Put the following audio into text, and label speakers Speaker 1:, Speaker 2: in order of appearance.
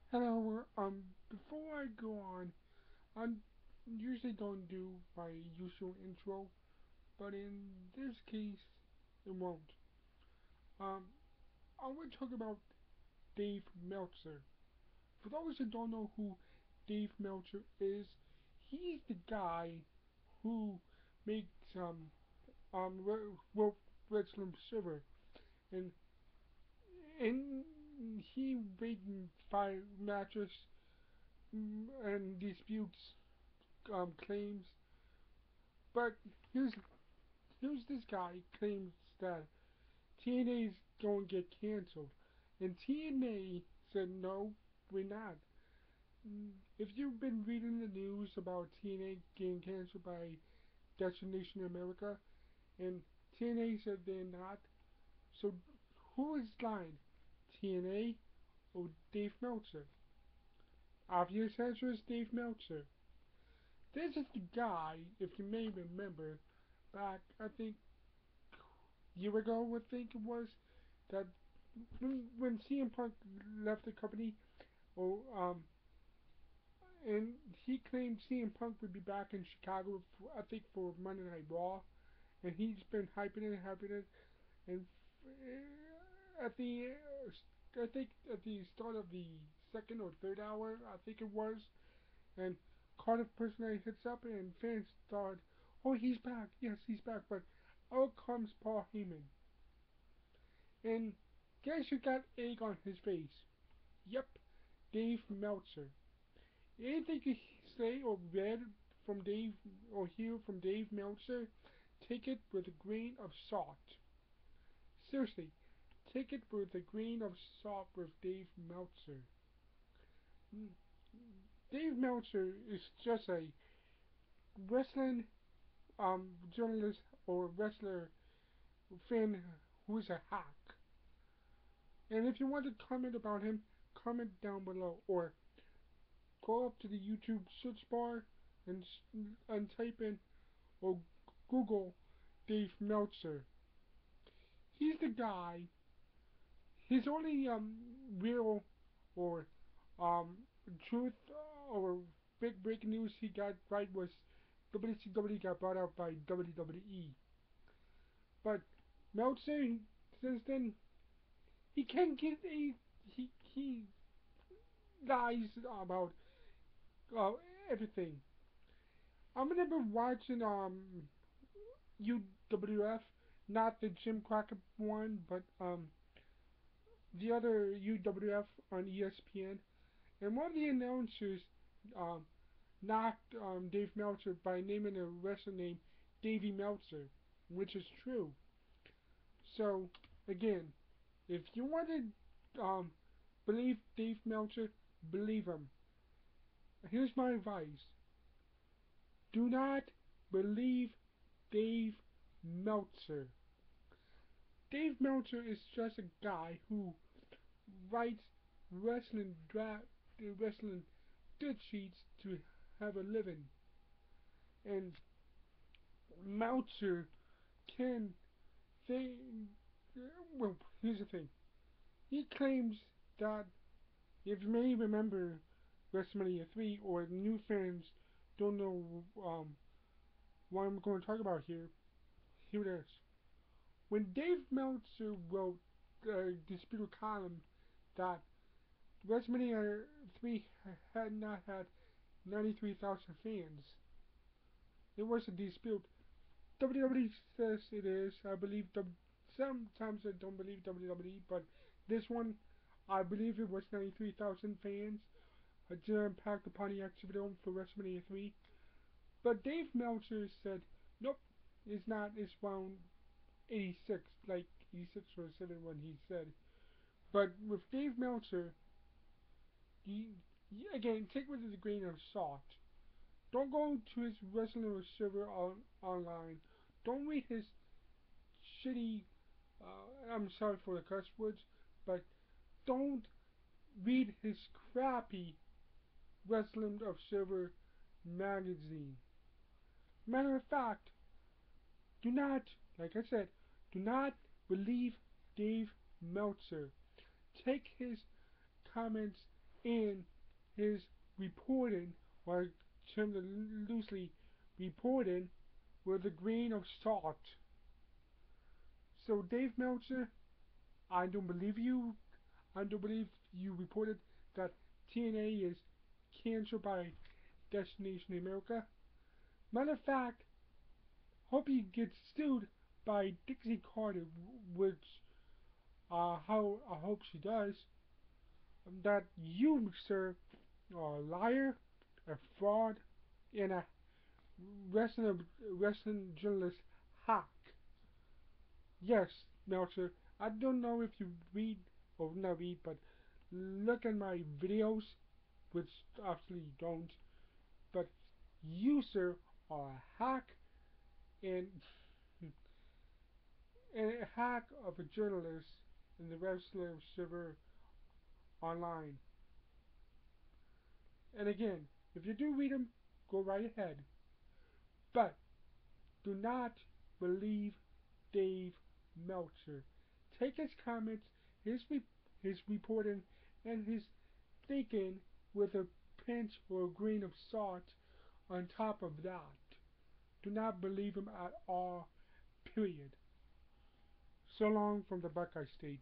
Speaker 1: Hello, before I go on, I usually don't do my usual intro, but in this case, it won't. Um, I want to talk about Dave Meltzer. For those who don't know who Dave Meltzer is, he's the guy who makes, Wolf Wrestling Silver, and, and he rated five matches and disputes, claims. But here's here's this guy claims that TNA is going to get canceled, and TNA said no, we're not. If you've been reading the news about TNA getting canceled by Destination America, and TNA said they're not, so who is lying? TNA or Dave Meltzer? Obvious answer is Dave Meltzer. This is the guy, if you may remember, back I think year ago, I think it was, that when CM Punk left the company, or and he claimed CM Punk would be back in Chicago, for, I think for Monday Night Raw, and he's been hyping it, and at the I think at the start of the second or third hour, I think it was, and Cardiff personally hits up, and fans thought, oh, he's back, yes, he's back, but out comes Paul Heyman. And guess who got egg on his face? Yep, Dave Meltzer. Anything you say or read from Dave or hear from Dave Meltzer, take it with a grain of salt. Seriously, take it with a grain of salt with Dave Meltzer. Dave Meltzer is just a wrestling journalist or wrestler fan who's a hack. And if you want to comment about him, comment down below or go up to the YouTube search bar and type in or Google Dave Meltzer. He's the guy. His only real or um truth or big breaking news he got right was WCW got bought out by WWE. But Meltzer, since then, he can't get a he lies about uh, everything. I remember watching UWF, not the Jim Crockett one, but the other UWF on ESPN, and one of the announcers um knocked Dave Meltzer by naming a wrestler named Davey Meltzer, which is true. So again, if you want to believe Dave Meltzer, believe him. Here's my advice: do not believe Dave Meltzer. Dave Meltzer is just a guy who writes wrestling dirt sheets to have a living. And Meltzer can they well, here's the thing. He claims that if you may remember WrestleMania 3 or new fans don't know what I'm going to talk about here, here it is. When Dave Meltzer wrote the Dispute column that WrestleMania 3 had not had 93,000 fans, it was a dispute. WWE says it is. I believe sometimes I don't believe WWE, but this one, I believe it was 93,000 fans. I didn't pack the Pontiac Superdome for WrestleMania 3. But Dave Meltzer said, nope, it's not. It's around 86, like 86 or 71 he said. But with Dave Meltzer, again, take it with a grain of salt. Don't go to his wrestling server online. Don't read his shitty, I'm sorry for the cuss words, but don't read his crappy Wrestling Observer magazine. Matter of fact, do not, like I said, do not believe Dave Meltzer. Take his comments and his reporting, or termed loosely reporting, with a grain of salt. So Dave Meltzer, I don't believe you. I don't believe you reported that TNA is canceled by Destination America. Matter of fact, hope he gets sued by Dixie Carter, which how I hope she does. That you, sir, are a liar, a fraud, and a wrestling journalist hack. Yes, Meltzer. I don't know if you read or not read, but look at my videos, which obviously you don't. But you, sir, are a hack and, and a hack of a journalist in the wrestler server online. And again, if you do read them, go right ahead. But do not believe Dave Meltzer. Take his comments, his reporting, and his thinking with a pinch or a grain of salt on top of that. Do not believe him at all, period. So long from the Buckeye State.